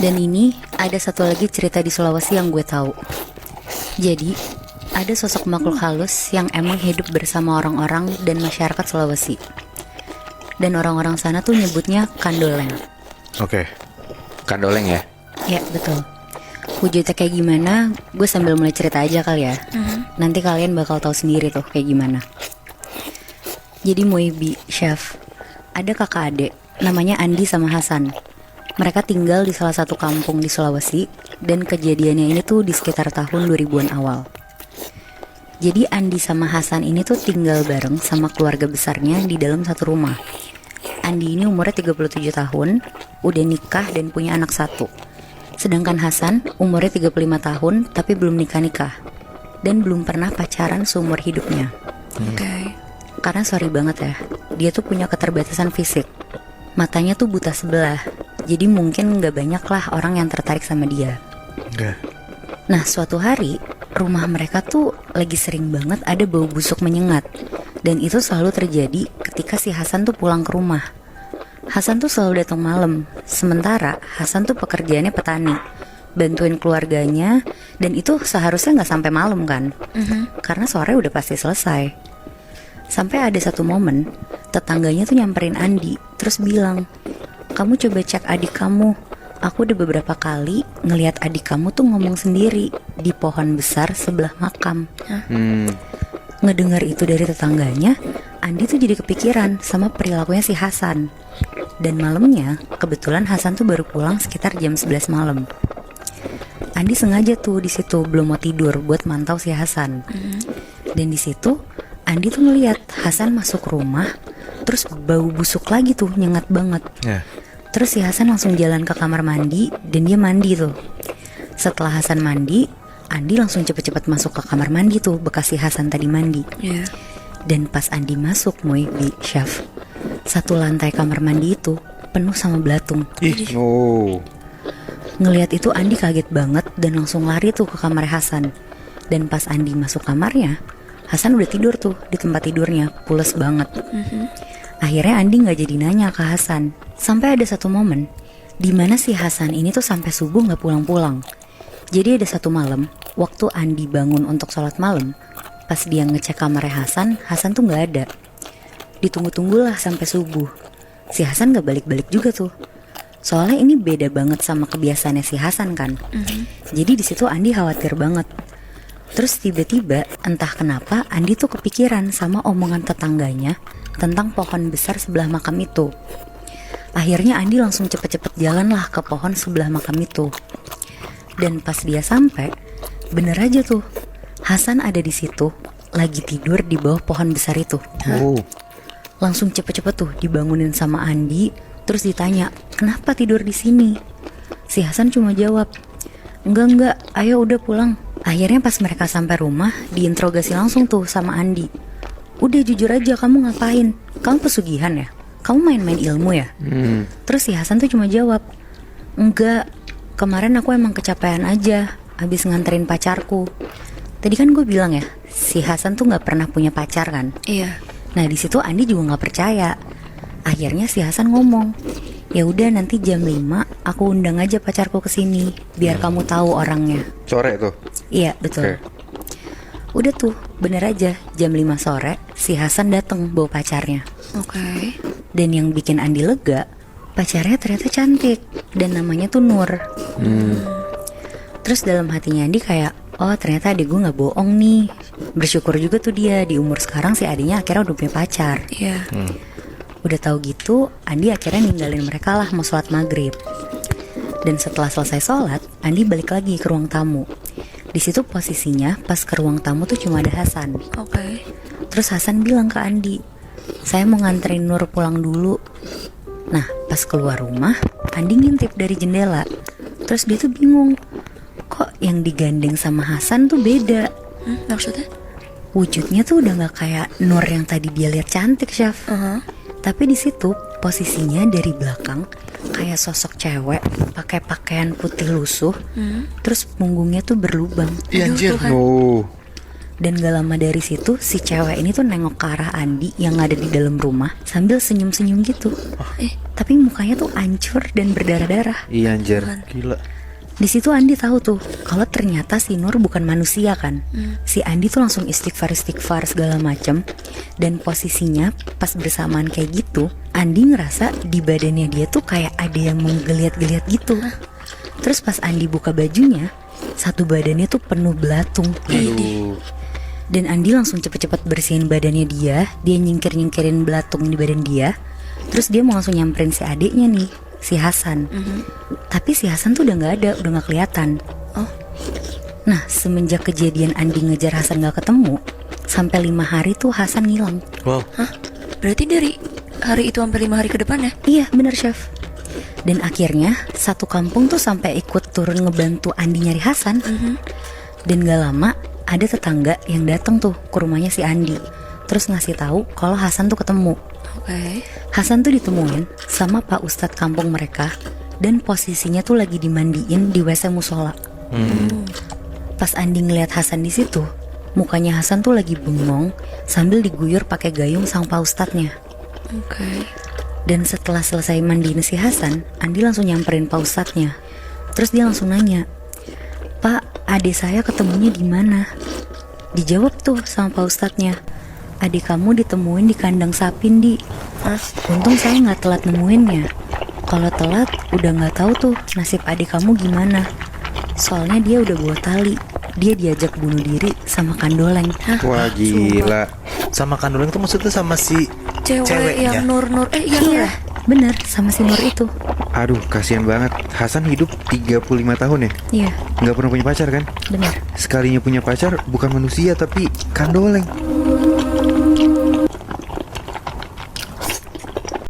Dan ini ada satu lagi cerita di Sulawesi yang gue tahu. Jadi ada sosok makhluk halus yang emang hidup bersama orang-orang dan masyarakat Sulawesi. Dan orang-orang sana tuh nyebutnya kandoleng. Oke. Kandoleng ya? Ya betul. Wujudnya kayak gimana, gue sambil mulai cerita aja kali ya. Nanti kalian bakal tahu sendiri tuh kayak gimana. Jadi Moebi, Chef, ada kakak adik, namanya Andi sama Hasan. Mereka tinggal di salah satu kampung di Sulawesi, dan kejadiannya ini tuh di sekitar tahun 2000-an awal. Jadi Andi sama Hasan ini tuh tinggal bareng sama keluarga besarnya di dalam satu rumah. Andi ini umurnya 37 tahun, udah nikah dan punya anak satu. Sedangkan Hasan umurnya 35 tahun tapi belum nikah-nikah dan belum pernah pacaran seumur hidupnya. Oke. Karena sorry banget ya, dia tuh punya keterbatasan fisik. Matanya tuh buta sebelah, jadi mungkin gak banyak lah orang yang tertarik sama dia. Oke. Nah suatu hari, rumah mereka tuh lagi sering banget ada bau busuk menyengat. Dan itu selalu terjadi ketika si Hasan tuh pulang ke rumah. Hasan tuh selalu datang malam, sementara Hasan tuh pekerjaannya petani, bantuin keluarganya, dan itu seharusnya gak sampai malam kan, karena sore udah pasti selesai. Sampai ada satu momen, tetangganya tuh nyamperin Andi, terus bilang, "Kamu coba cek adik kamu, aku udah beberapa kali ngelihat adik kamu tuh ngomong sendiri di pohon besar sebelah makam." Ngedengar itu dari tetangganya, Andi tuh jadi kepikiran sama perilakunya si Hasan. Dan malamnya, kebetulan Hasan tuh baru pulang sekitar jam 11 malam. Andi sengaja tuh di situ belum mau tidur buat mantau si Hasan. Dan di situ Andi tuh ngeliat Hasan masuk rumah, terus bau busuk lagi tuh nyengat banget. Terus si Hasan langsung jalan ke kamar mandi dan dia mandi tuh. Setelah Hasan mandi, Andi langsung cepet-cepet masuk ke kamar mandi tuh bekas si Hasan tadi mandi. Dan pas Andi masuk, di Chef, satu lantai kamar mandi itu penuh sama belatung. Ngelihat itu Andi kaget banget dan langsung lari tuh ke kamar Hasan. Dan pas Andi masuk kamarnya, Hasan udah tidur tuh di tempat tidurnya, pules banget. Akhirnya Andi gak jadi nanya ke Hasan. Sampai ada satu momen dimana si Hasan ini tuh sampai subuh gak pulang-pulang. Jadi ada satu malam, waktu Andi bangun untuk sholat malam, pas dia ngecek kamarnya Hasan tuh gak ada. Ditunggu-tunggulah sampai subuh. Si Hasan gak balik-balik juga tuh. Soalnya ini beda banget sama kebiasaannya si Hasan kan. Jadi di situ Andi khawatir banget. Terus tiba-tiba entah kenapa Andi tuh kepikiran sama omongan tetangganya tentang pohon besar sebelah makam itu. Akhirnya Andi langsung cepet-cepet jalan lah ke pohon sebelah makam itu. Dan pas dia sampai, bener aja tuh, Hasan ada di situ, lagi tidur di bawah pohon besar itu. Langsung cepet-cepet tuh dibangunin sama Andi, terus ditanya, "Kenapa tidur di sini?" Si Hasan cuma jawab, Enggak, ayo udah pulang." Akhirnya pas mereka sampai rumah, diinterogasi langsung tuh sama Andi. "Udah jujur aja, kamu ngapain? Kamu pesugihan ya? Kamu main-main ilmu ya?" Terus si Hasan tuh cuma jawab, "Enggak, kemarin aku emang kecapean aja habis nganterin pacarku." Tadi kan gue bilang ya, si Hasan tuh gak pernah punya pacar kan. Iya. Nah di situ Andi juga gak percaya. Akhirnya si Hasan ngomong, "Ya udah nanti jam 5 aku undang aja pacarku ke sini biar kamu tahu orangnya." Sore tuh? Iya betul. Udah tuh, bener aja jam 5 sore si Hasan dateng bawa pacarnya. Oke. Dan yang bikin Andi lega, pacarnya ternyata cantik dan namanya tuh Nur. Terus dalam hatinya Andi kayak, oh ternyata adik gue gak bohong nih. Bersyukur juga tuh dia, di umur sekarang si adiknya akhirnya udah punya pacar. Iya. Udah tahu gitu, Andi akhirnya ninggalin mereka lah mau sholat maghrib. Dan setelah selesai sholat, Andi balik lagi ke ruang tamu. Di situ posisinya pas ke ruang tamu tuh cuma ada Hasan. Oke. Terus Hasan bilang ke Andi, "Saya mau nganterin Nur pulang dulu." Nah pas keluar rumah, Andi ngintip dari jendela. Terus dia tuh bingung, kok yang digandeng sama Hasan tuh beda. Maksudnya? Wujudnya tuh udah gak kayak Nur yang tadi dia lihat cantik, Chef. Tapi di situ posisinya dari belakang kayak sosok cewek pakai pakaian putih lusuh, terus punggungnya tuh berlubang. Iya anjir. Dan gak lama dari situ si cewek ini tuh nengok ke arah Andi yang ada di dalam rumah sambil senyum-senyum gitu. Tapi mukanya tuh hancur dan berdarah-darah. Iya anjir. Gila. Di situ Andi tahu tuh kalau ternyata si Nur bukan manusia kan. Si Andi tuh langsung istighfar segala macem. Dan posisinya pas bersamaan kayak gitu, Andi ngerasa di badannya dia tuh kayak ada yang menggeliat-geliat gitu. Terus pas Andi buka bajunya, satu badannya tuh penuh belatung. Aduh. Dan Andi langsung cepet-cepet bersihin badannya dia nyingkirin belatung di badan dia. Terus dia mau langsung nyamperin si adiknya nih, si Hasan. Tapi si Hasan tuh udah gak ada, udah gak kelihatan. Nah semenjak kejadian Andi ngejar Hasan gak ketemu, sampai 5 hari tuh Hasan ngilang. Wow. Hah? Berarti dari hari itu sampai 5 hari ke depan ya? Iya bener chef. Dan akhirnya satu kampung tuh sampai ikut turun ngebantu Andi nyari Hasan. Dan gak lama ada tetangga yang datang tuh ke rumahnya si Andi. Terus ngasih tahu kalau Hasan tuh ketemu. Oke. Hasan tuh ditemuin sama Pak Ustadz kampung mereka. Dan posisinya tuh lagi dimandiin di WC musola. Pas Andi ngeliat Hasan di situ, mukanya Hasan tuh lagi bengong sambil diguyur pakai gayung sang Pak Ustadznya. Oke. Dan setelah selesai mandiin si Hasan, Andi langsung nyamperin Pak Ustadznya. Terus dia langsung nanya, "Pak, adik saya ketemunya di mana?" Dijawab tuh sama Pak Ustadznya, "Adik kamu ditemuin di kandang sapi, Di. Untung saya nggak telat nemuinnya. Kalau telat, udah nggak tahu tuh nasib adik kamu gimana. Soalnya dia udah bawa tali. Dia diajak bunuh diri sama Kandoleng." Wah gila. Sama Kandoleng tuh maksudnya sama si Cewek ceweknya. yang Nur yang Nur Iya, ya? bener, sama si Nur itu. Aduh kasihan banget. Hasan hidup 35 tahun ya. Iya, Nggak pernah punya pacar kan? bener. Sekalinya punya pacar bukan manusia tapi kandoleng.